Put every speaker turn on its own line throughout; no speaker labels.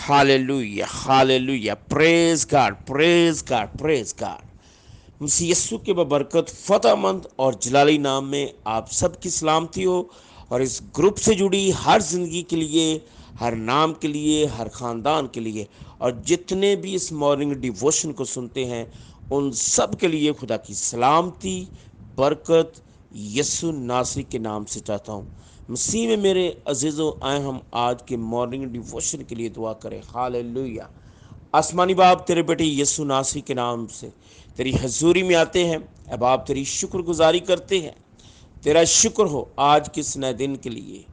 Hallelujah hallelujah, praise God praise God praise God. मसीह यस्सु के बबरकत फतेहमंद और जलाली नाम में आप सबकी सलामती हो। और इस ग्रुप से जुड़ी हर जिंदगी के लिए, हर नाम के लिए, हर खानदान के लिए, और जितने भी इस मॉर्निंग डिवोशन को सुनते हैं उन सब के लिए खुदा की सलामती, बरकत यस्सु नासरी के नाम से चाहता हूँ। मसीह में मेरे अजीज़ों, आए हम आज के मॉर्निंग डिवोशन के लिए दुआ करें। हालेलुया। आसमानी बाप, तेरे बेटे यीशु नासरी के नाम से तेरी हजूरी में आते हैं। अब आप तेरी शुक्रगुजारी करते हैं। तेरा शुक्र हो आज के इस नए दिन के लिए,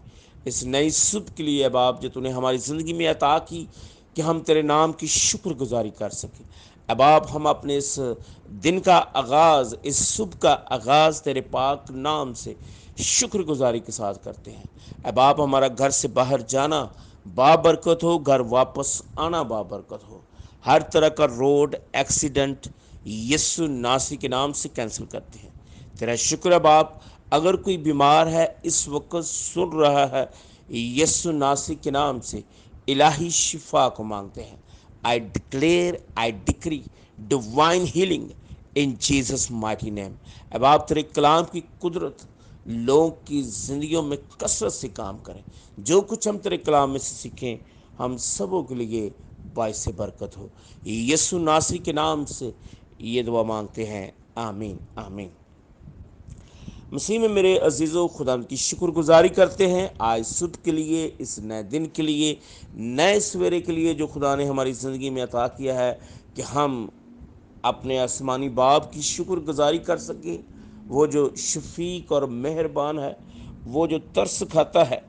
इस नई सुबह के लिए। अब आप जो तूने हमारी ज़िंदगी में अता की कि हम तेरे नाम की शुक्रगुजारी कर सकें। अब आप हम अपने इस दिन का आगाज़, इस सुबह का आगाज़ तेरे पाक नाम से शुक्रगुजारी के साथ करते हैं। अब आप हमारा घर से बाहर जाना बाबरकत हो, घर वापस आना बाबरकत हो। हर तरह का रोड एक्सीडेंट यीशु नासी के नाम से कैंसिल करते हैं। तेरा शुक्र है बाप। अगर कोई बीमार है इस वक्त सुन रहा है, यीशु नासी के नाम से इलाही शिफा को मांगते हैं। I declare, I decree divine healing in Jesus mighty name. अब आप तेरे कलाम की कुदरत लोगों की ज़िंदगियों में कसरत से काम करें। जो कुछ हम तेरे कलाम में से सीखें हम सबों के लिए बाइस बरकत हो। यीशु नासरी के नाम से ये दुआ मांगते हैं, आमीन आमीन। मसीह में मेरे अजीज़ों, खुदा की शुक्रगुजारी करते हैं आज सुबह के लिए, इस नए दिन के लिए, नए सवेरे के लिए जो खुदा ने हमारी ज़िंदगी में अता किया है कि हम अपने आसमानी बाप की शुक्रगुजारी कर सकें। वो जो शफीक और मेहरबान है, वो जो तरस खाता है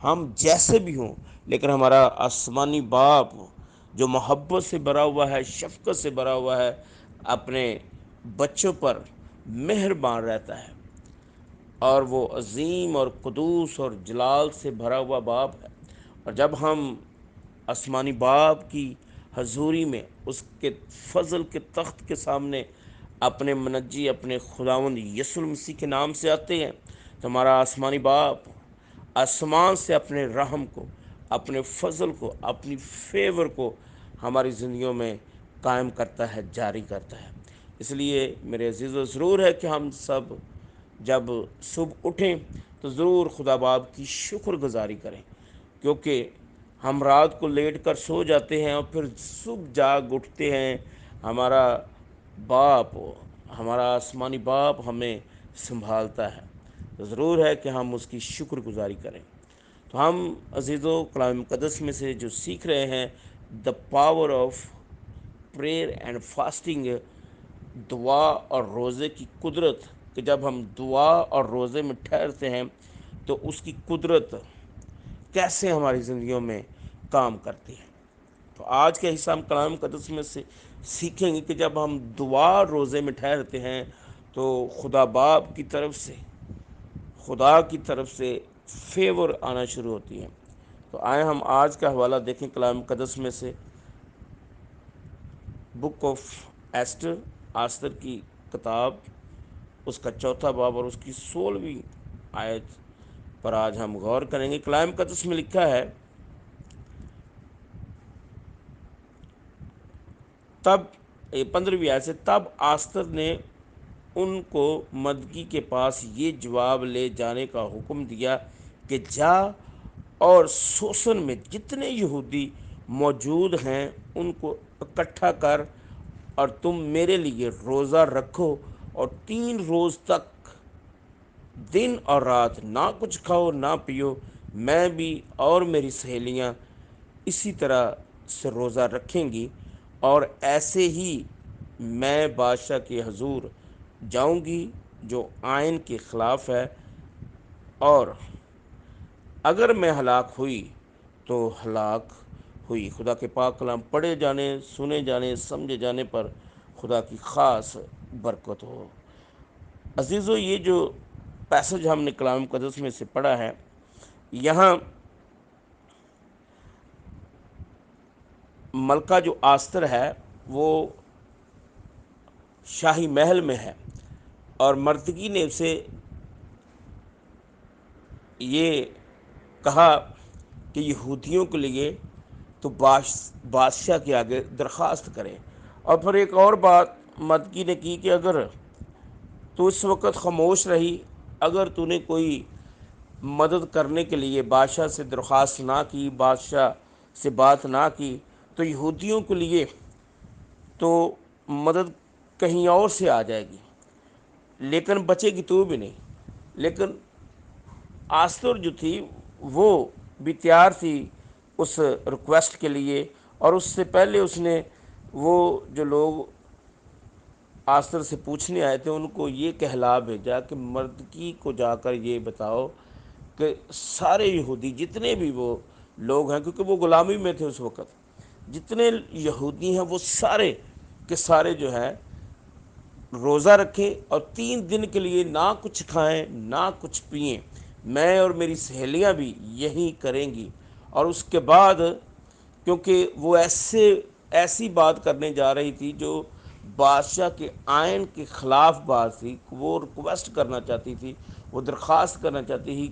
हम जैसे भी हों, लेकिन हमारा आसमानी बाप जो मोहब्बत से भरा हुआ है, शफकत से भरा हुआ है, अपने बच्चों पर मेहरबान रहता है। और वो अजीम और कुदूस और जलाल से भरा हुआ बाप है। और जब हम आसमानी बाप की हजूरी में उसके फजल के तख्त के सामने अपने मनज्जी, अपने खुदावंद यीशु मसीह के नाम से आते हैं, तो हमारा आसमानी बाप आसमान से अपने रहम को, अपने फजल को, अपनी फेवर को हमारी ज़िंदगियों में कायम करता है, जारी करता है। इसलिए मेरे अजीज़, ज़रूर है कि हम सब जब सुबह उठें तो ज़रूर खुदा बाप की शुक्रगुजारी करें, क्योंकि हम रात को लेट कर सो जाते हैं और फिर सुबह जाग उठते हैं। हमारा बाप, हमारा आसमानी बाप हमें संभालता है। तो ज़रूर है कि हम उसकी शुक्रगुजारी करें। तो हम अजीज़ों, कलाम मुक़द्दस में से जो सीख रहे हैं, the power of prayer and fasting, दुआ और रोज़े की कुदरत, कि जब हम दुआ और रोज़े में ठहरते हैं तो उसकी कुदरत कैसे हमारी ज़िंदगियों में काम करती है। तो आज के हिस्सा हम कलाम मुक़द्दस में से सीखेंगे कि जब हम दुआ रोज़े में ठहरते हैं तो खुदा बाप की तरफ से, खुदा की तरफ से फेवर आना शुरू होती है। तो आए हम आज का हवाला देखें कलाम मुक़द्दस में से, बुक ऑफ एस्टर, आस्तर की किताब, उसका चौथा बाब और उसकी 16वीं आयत पर आज हम गौर करेंगे। कलाम मुक़द्दस में लिखा है, तब 15वीं आयत से, तब आस्तर ने उनको मदकी के पास ये जवाब ले जाने का हुक्म दिया कि जा और शोषण में जितने यहूदी मौजूद हैं उनको इकट्ठा कर, और तुम मेरे लिए रोज़ा रखो और 3 रोज़ तक दिन और रात ना कुछ खाओ ना पियो। मैं भी और मेरी सहेलियां इसी तरह से रोज़ा रखेंगी, और ऐसे ही मैं बादशाह के हजूर जाऊंगी जो आयन के ख़िलाफ़ है। और अगर मैं हलाक हुई तो हलाक हुई। खुदा के पाक कलाम पढ़े जाने, सुने जाने, समझे जाने पर खुदा की ख़ास बरकत हो। अजीज़ों, ये जो पैसेज हमने कलाम मुक़द्दस में से पढ़ा है, यहाँ मलका जो आस्तर है वो शाही महल में है, और मर्दगी ने उसे ये कहा कि यहूदियों के लिए تو بادشاہ کے آگے درخواست کرے۔ اور پھر ایک اور بات مدکی نے کی کہ اگر تو اس وقت خاموش رہی، اگر تو نے کوئی مدد کرنے کے لیے بادشاہ سے درخواست نہ کی، بادشاہ سے بات نہ کی، تو یہودیوں کے لیے تو مدد کہیں اور سے آ جائے گی، لیکن بچے گی تو بھی نہیں۔ لیکن آستر جو تھی وہ بھی تیار تھی اس ریکویسٹ کے لیے، اور اس سے پہلے اس نے وہ جو لوگ آستر سے پوچھنے آئے تھے ان کو یہ کہلا بھیجا کہ مردکی کو جا کر یہ بتاؤ کہ سارے یہودی جتنے بھی وہ لوگ ہیں، کیونکہ وہ غلامی میں تھے اس وقت، جتنے یہودی ہیں وہ سارے کے سارے جو ہے روزہ رکھیں اور 3 دن کے لیے نہ کچھ کھائیں نہ کچھ پئیں۔ میں اور میری سہیلیاں بھی یہی کریں گی۔ اور اس کے بعد کیونکہ وہ ایسی بات کرنے جا رہی تھی جو بادشاہ کے آئین کے خلاف بات تھی، وہ ریکویسٹ کرنا چاہتی تھی، وہ درخواست کرنا چاہتی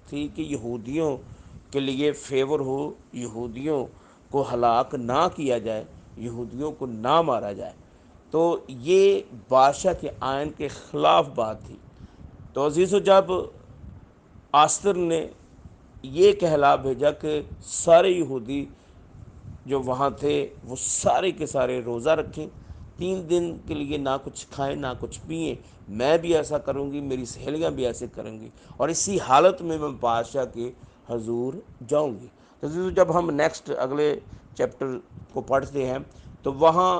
تھی کہ یہودیوں کے لیے فیور ہو، یہودیوں کو ہلاک نہ کیا جائے، یہودیوں کو نہ مارا جائے۔ تو یہ بادشاہ کے آئین کے خلاف بات تھی۔ تو عزیزو، جب آستر نے یہ کہلا بھیجا کہ سارے یہودی جو وہاں تھے وہ سارے کے سارے روزہ رکھیں، 3 دن کے لیے نہ کچھ کھائیں نہ کچھ پئیں، میں بھی ایسا کروں گی، میری سہیلیاں بھی ایسے کریں گی، اور اسی حالت میں بادشاہ کے حضور جاؤں گی۔ تو جب ہم نیکسٹ اگلے چیپٹر کو پڑھتے ہیں تو وہاں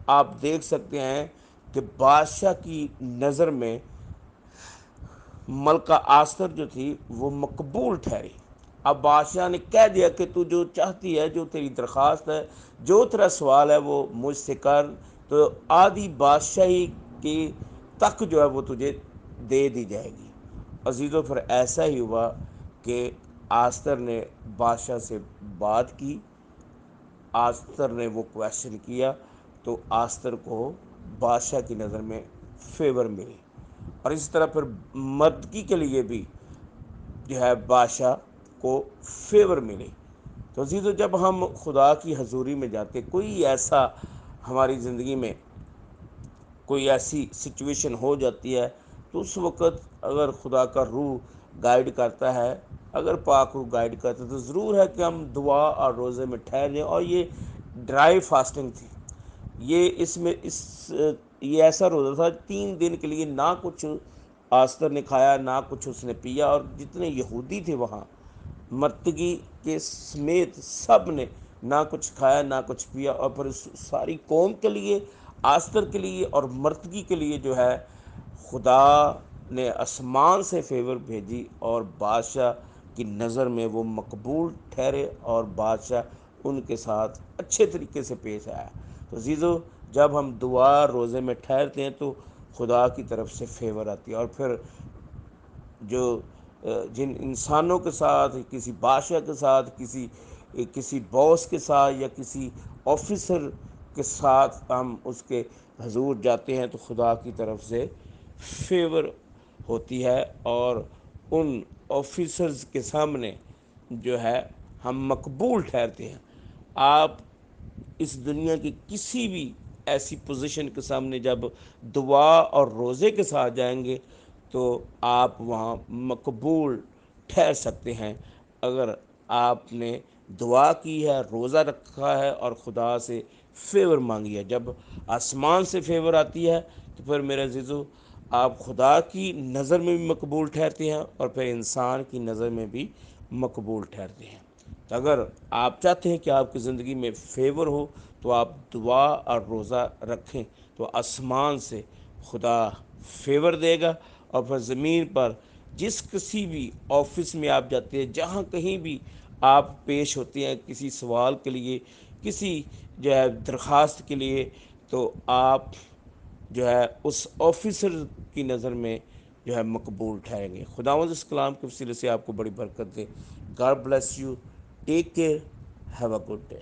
آپ دیکھ سکتے ہیں کہ بادشاہ کی نظر میں ملکہ آستر جو تھی وہ مقبول ٹھہری۔ اب بادشاہ نے کہہ دیا کہ تو جو چاہتی ہے، جو تیری درخواست ہے، جو تیرا سوال ہے وہ مجھ سے کر، تو آدھی بادشاہی کی تک جو ہے وہ تجھے دے دی جائے گی۔ عزیزو، پھر ایسا ہی ہوا کہ آستر نے بادشاہ سے بات کی، آستر نے وہ کویشچن کیا، تو آستر کو بادشاہ کی نظر میں فیور ملی۔ اور اسی طرح پھر مردکی کے لیے بھی جو ہے بادشاہ کو فیور ملی۔ تو عزیزو، جب ہم خدا کی حضوری میں جاتے، کوئی ایسا ہماری زندگی میں کوئی ایسی سچویشن ہو جاتی ہے، تو اس وقت اگر خدا کا روح گائیڈ کرتا ہے، اگر پاک روح گائیڈ کرتا ہے، تو ضرور ہے کہ ہم دعا اور روزے میں ٹھہر جائیں۔ اور یہ ڈرائی فاسٹنگ تھی، یہ ایسا روزہ تھا 3 دن کے لیے نہ کچھ آستر نے کھایا نہ کچھ اس نے پیا، اور جتنے یہودی تھے وہاں مرتگی کے سمیت سب نے نہ کچھ کھایا نہ کچھ پیا، اور پھر اس ساری قوم کے لیے، آستر کے لیے اور مرتگی کے لیے جو ہے خدا نے آسمان سے فیور بھیجی، اور بادشاہ کی نظر میں وہ مقبول ٹھہرے، اور بادشاہ ان کے ساتھ اچھے طریقے سے پیش آیا۔ تو عزیزو، جب ہم دعا روزے میں ٹھہرتے ہیں تو خدا کی طرف سے فیور آتی ہے، اور پھر جو جن انسانوں کے ساتھ، کسی بادشاہ کے ساتھ، کسی باس کے ساتھ یا کسی آفیسر کے ساتھ ہم اس کے حضور جاتے ہیں تو خدا کی طرف سے فیور ہوتی ہے، اور ان آفیسرز کے سامنے جو ہے ہم مقبول ٹھہرتے ہیں۔ آپ اس دنیا کی کسی بھی ایسی پوزیشن کے سامنے جب دعا اور روزے کے ساتھ جائیں گے تو آپ وہاں مقبول ٹھہر سکتے ہیں، اگر آپ نے دعا کی ہے، روزہ رکھا ہے اور خدا سے فیور مانگی ہے۔ جب آسمان سے فیور آتی ہے تو پھر میرے عزیزو، آپ خدا کی نظر میں بھی مقبول ٹھہرتے ہیں اور پھر انسان کی نظر میں بھی مقبول ٹھہرتے ہیں۔ تو اگر آپ چاہتے ہیں کہ آپ کی زندگی میں فیور ہو تو آپ دعا اور روزہ رکھیں، تو آسمان سے خدا فیور دے گا، اور پھر زمین پر جس کسی بھی آفس میں آپ جاتے ہیں، جہاں کہیں بھی آپ پیش ہوتے ہیں کسی سوال کے لیے، کسی جو ہے درخواست کے لیے، تو آپ جو ہے اس آفیسر کی نظر میں جو ہے مقبول ٹھہریں گے۔ خداوند اس کلام کے وسیلے سے آپ کو بڑی برکت دے۔ God bless you, take care, have a good day.